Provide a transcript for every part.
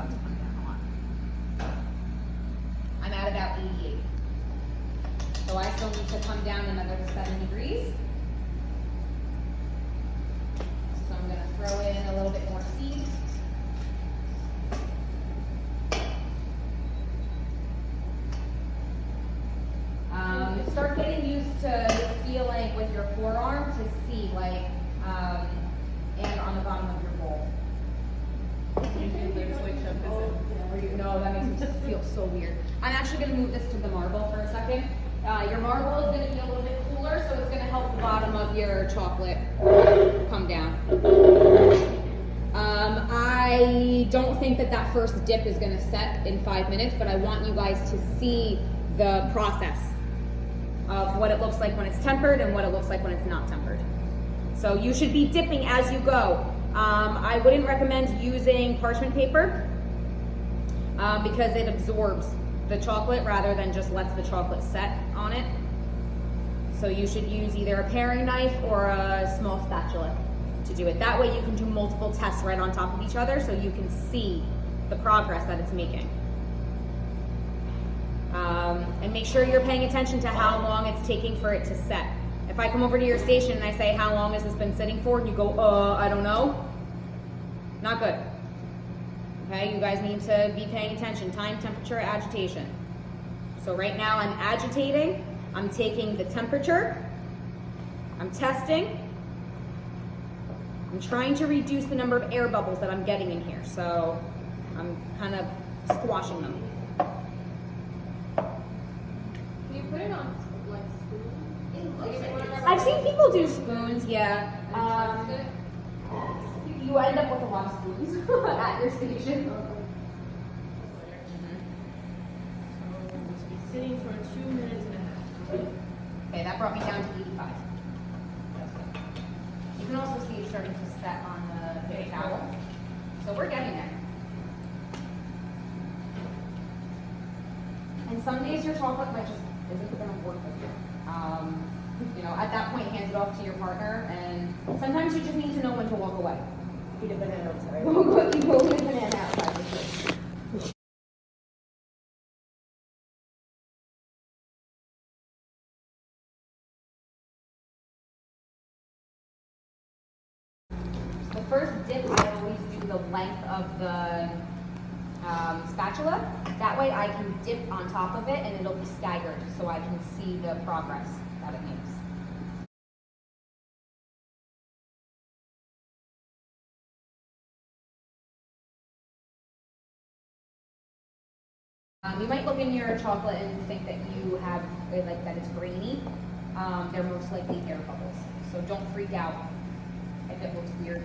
about to come down a lot. I'm at about 88. So I still need to come down another 7 degrees. So I'm gonna throw in a little bit more seed. Start getting used to feeling with your forearm to see, like, and on the bottom of your bowl. No, that makes me feel so weird. I'm actually going to move this to the marble for a second. Your marble is going to be a little bit cooler, so it's going to help the bottom of your chocolate come down. I don't think that first dip is going to set in 5 minutes, but I want you guys to see the process of what it looks like when it's tempered and what it looks like when it's not tempered. So you should be dipping as you go. I wouldn't recommend using parchment paper because it absorbs the chocolate rather than just lets the chocolate set on it. So you should use either a paring knife or a small spatula to do it. That way you can do multiple tests right on top of each other so you can see the progress that it's making. And make sure you're paying attention to how long it's taking for it to set. If I come over to your station and I say, how long has this been sitting for? And you go, I don't know. Not good. Okay, you guys need to be paying attention. Time, temperature, agitation. So right now I'm agitating. I'm taking the temperature. I'm testing. I'm trying to reduce the number of air bubbles that I'm getting in here. So I'm kind of squashing them. Can you put it on like spoons? I've seen people do spoons, yeah. You end up with a lot of spoons at your station. So it must be sitting for 2 minutes and a half. Okay, that brought me down to 85. You can also see it starting to set on the paper towel. So we're getting there. And some days your chocolate might just isn't going to work with you. You know, at that point, hand it off to your partner, and sometimes you just need to know when to walk away. Eat a banana outside. You go eat a banana outside. The first dip, I always do the length of the spatula. That way I can dip on top of it and it'll be staggered so I can see the progress that it makes. You might look in your chocolate and think that you have, like, that it's grainy. They're most likely air bubbles. So don't freak out if it looks weird.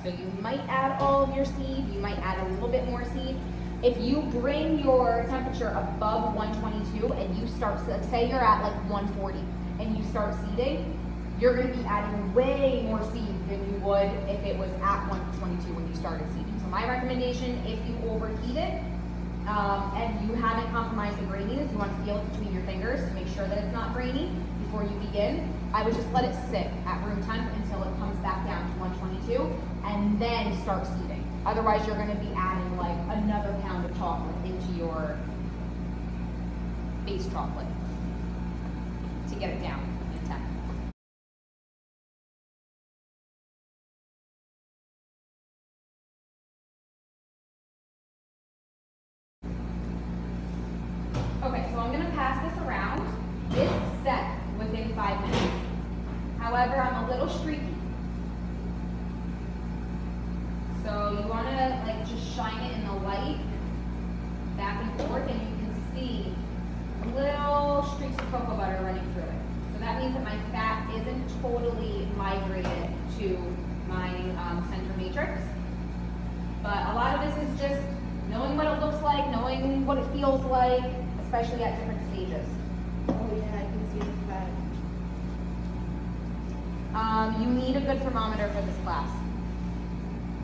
So you might add all of your seed, you might add a little bit more seed. If you bring your temperature above 122 and you start, say you're at like 140 and you start seeding, you're going to be adding way more seed than you would if it was at 122 when you started seeding. So my recommendation, if you overheat it and you haven't compromised the graininess, you want to feel it between your fingers to make sure that it's not grainy before you begin. I would just let it sit at room temp until it comes back down to 122 and then start seeding. Otherwise, you're going to be adding like another pound of chocolate into your base chocolate to get it down in temp. Okay, so I'm going to pass this around. It's set within 5 minutes. However, I'm a little streaky. So you want to like just shine it in the light back and forth, and you can see little streaks of cocoa butter running through it. So that means that my fat isn't totally migrated to my center matrix. But a lot of this is just knowing what it looks like, knowing what it feels like, especially at different stages. Oh yeah, I can see the fat. You need a good thermometer for this class.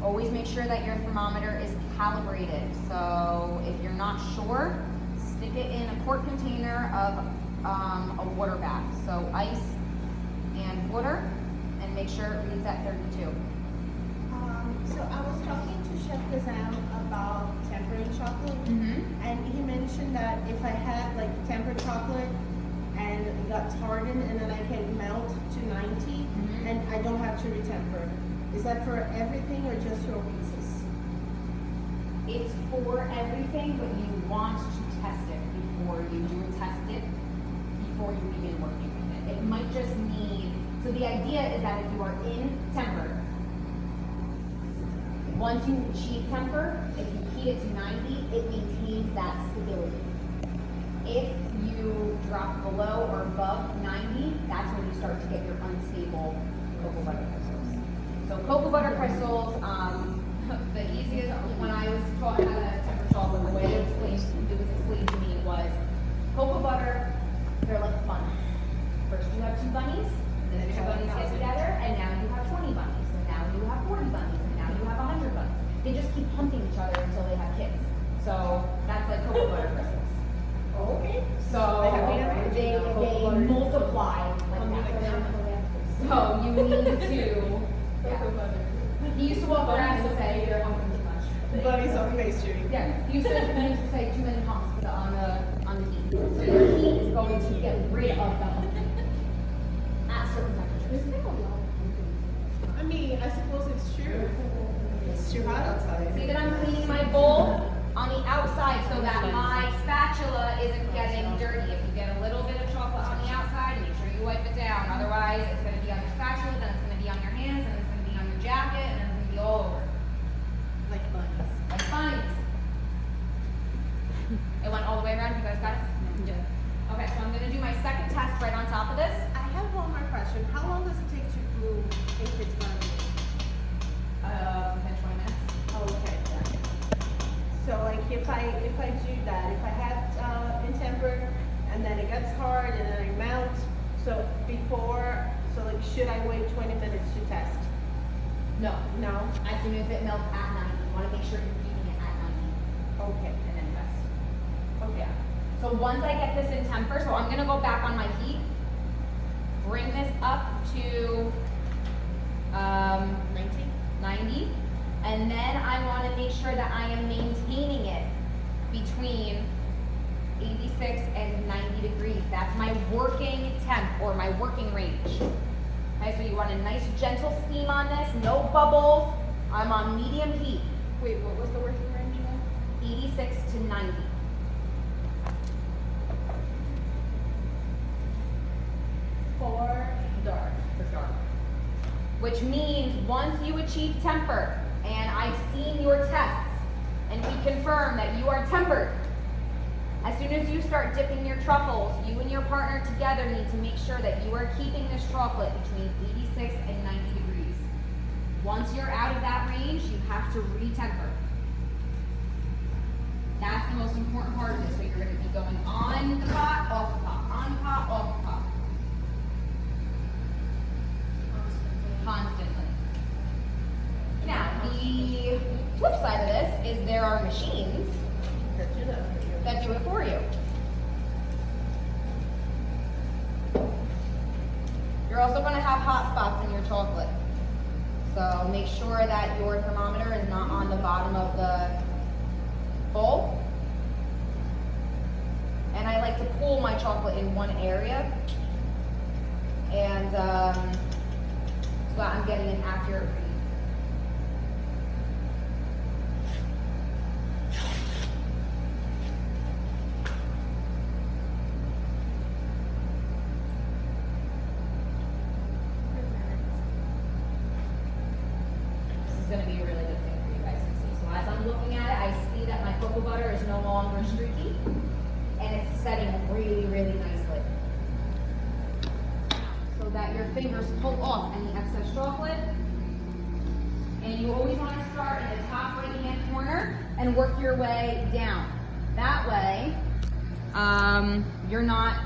Always make sure that your thermometer is calibrated. So if you're not sure, stick it in a quart container of a water bath. So ice and water, and make sure it reads at 32. So I was talking to Chef Kazam about tempering chocolate, and he mentioned that if I had like tempered chocolate and it got hardened, and then I can melt to 90, and I don't have to retemper. Is that for everything or just your Reese's? It's for everything, but you want to test it before you do test it, before you begin working with it. It might just need, so the idea is that if you are in temper, once you achieve temper, if you heat it to 90, it maintains that stability. If you drop below or above 90, that's when you start to get your unstable cocoa butter crystals. So cocoa butter crystals, the easiest, when I was taught how to temper chocolate, the way it was explained to me was, cocoa butter, they're like bunnies. First you have 2 bunnies, then the 2 bunnies get together, and now you have 20 bunnies, and now you have 40 bunnies, and now you have 100 bunnies. They just keep hunting each other until they have kids. So that's like cocoa butter crystals. Okay. So they multiply like that. So you need to, he used to walk around and say, you're humping too much. Buddies on pastry. Yeah, he used to say too many humps on the heat. So your heat is going to get rid of them at certain temperatures. I mean, I suppose it's true. It's too hot outside. See that I'm cleaning my bowl on the outside so that my spatula isn't getting dirty. If you get a little bit of chocolate on the outside, make sure you wipe it down. Otherwise, it's going to be on your spatula, then it's going to be on your hands, and it's going to be on your jacket, and it's going to be all over. Like bunnies. Like bunnies. It went all the way around. You guys got it? Yeah. Okay, so I'm going to do my second test right on top of this. I have one more question. How long does it take to brew if it's bunny? 10, 20 minutes. Oh, okay. So like if I do that, if I have in temper and then it gets hard and then I melt, so like should I wait 20 minutes to test? No. No? As soon as it melts at 90, you want to make sure you're keeping it at 90. Okay. And then test. Okay. So once I get this in temper, so I'm going to go back on my heat, bring this up to 90, and then I want to make sure that I am maintaining it between 86 and 90 degrees. That's my working temp, or my working range. Okay, so you want a nice gentle steam on this, no bubbles. I'm on medium heat. Wait, what was the working range again? 86 to 90. For dark. For dark. Which means once you achieve temper, and I've seen your tests, and we confirm that you are tempered, as soon as you start dipping your truffles, you and your partner together need to make sure that you are keeping this chocolate between 86 and 90 degrees. Once you're out of that range, you have to re-temper. That's the most important part of this. So you're going to be going on the pot, off the pot, on the pot, off the pot. Constantly. Now, the flip side of this is there are machines that do it for you. You're also going to have hot spots in your chocolate. So make sure that your thermometer is not on the bottom of the bowl. And I like to pull my chocolate in one area. And so that I'm getting an accurate read. Going to be a really good thing for you guys to see. So as I'm looking at it, I see that my cocoa butter is no longer streaky, and it's setting really, really nicely. So that your fingers pull off any excess chocolate. And you always want to start in the top right-hand corner and work your way down. That way, you're not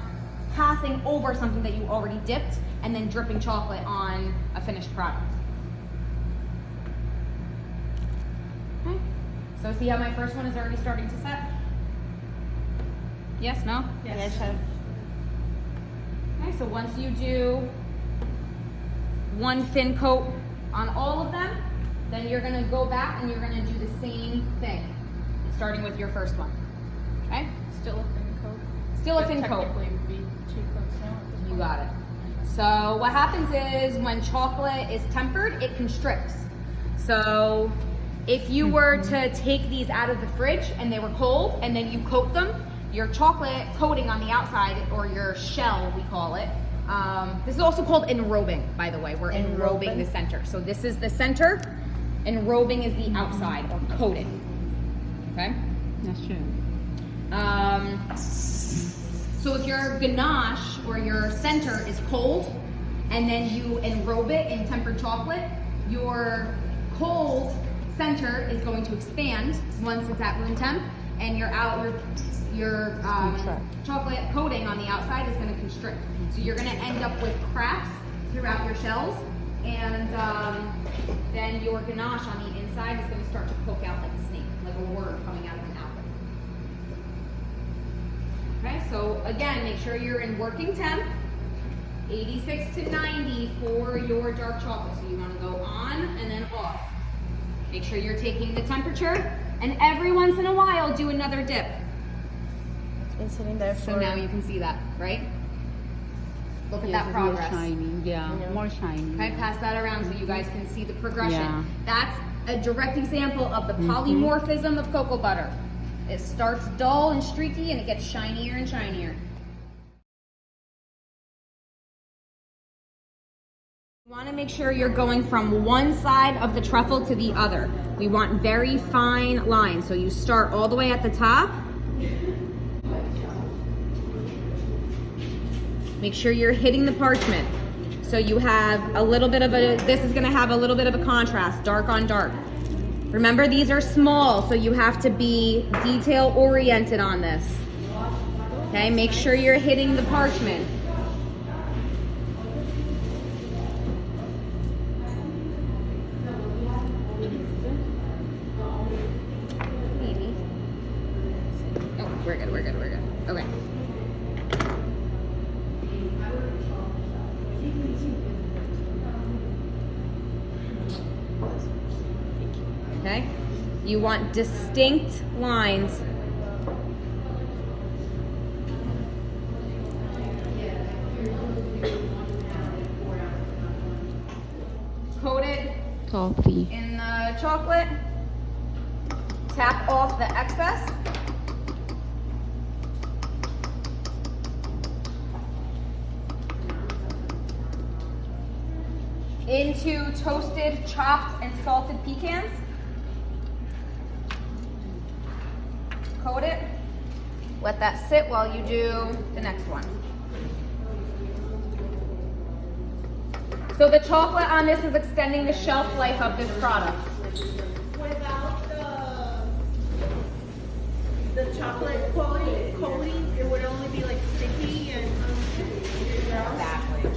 passing over something that you already dipped and then dripping chocolate on a finished product. Okay. So see how my first one is already starting to set? Yes, no? Yes. So once you do one thin coat on all of them, then you're gonna go back and you're gonna do the same thing, starting with your first one, okay? Still a thin coat. Still a But thin coat. technically it would be 2 coats now at this You point. got it. So what happens is when chocolate is tempered, it constricts. So if you were to take these out of the fridge and they were cold and then you coat them, your chocolate coating on the outside, or your shell we call it, this is also called enrobing, by the way. We're enrobing the center. So this is the center, enrobing is the outside or coating, okay? That's true. So if your ganache or your center is cold and then you enrobe it in tempered chocolate, your cold center is going to expand once it's at room temp, and your chocolate coating on the outside is going to constrict. So you're going to end up with cracks throughout your shells, and then your ganache on the inside is going to start to poke out like a snake, like a worm coming out of an apple. Okay, so again, make sure you're in working temp, 86 to 90 for your dark chocolate. So you want to go on and then off. Make sure you're taking the temperature, and every once in a while do another dip. It's been sitting there for. So now you can see that, right? Look at Yeah, that it's real progress. shiny. Yeah, more shiny. Okay, pass that around so you guys can see the progression. Yeah. That's a direct example of the polymorphism of cocoa butter. It starts dull and streaky and it gets shinier and shinier. You want to make sure you're going from one side of the truffle to the other. We want very fine lines. So you start all the way at the top. Make sure you're hitting the parchment. So you have a little bit of a, this is going to have a little bit of a contrast, dark on dark. Remember, these are small, so you have to be detail oriented on this. Okay, make sure you're hitting the parchment. Maybe. Oh, we're good, we're good, we're good. Okay. Okay? You want distinct lines. Coat it Coffee. in the chocolate. Tap off the excess. Into toasted, chopped, and salted pecans. Coat it. Let that sit while you do the next one. So the chocolate on this is extending the shelf life of this product. Without the chocolate coating, it would only be like sticky and Exactly.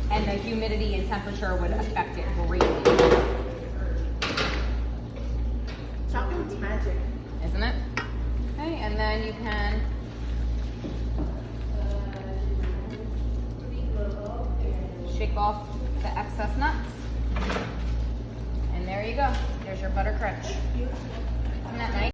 And the humidity and temperature would affect it greatly, chocolate's magic. isn't it? Okay, and then you can shake off the excess nuts. And there you go. There's your butter crunch. Isn't that nice?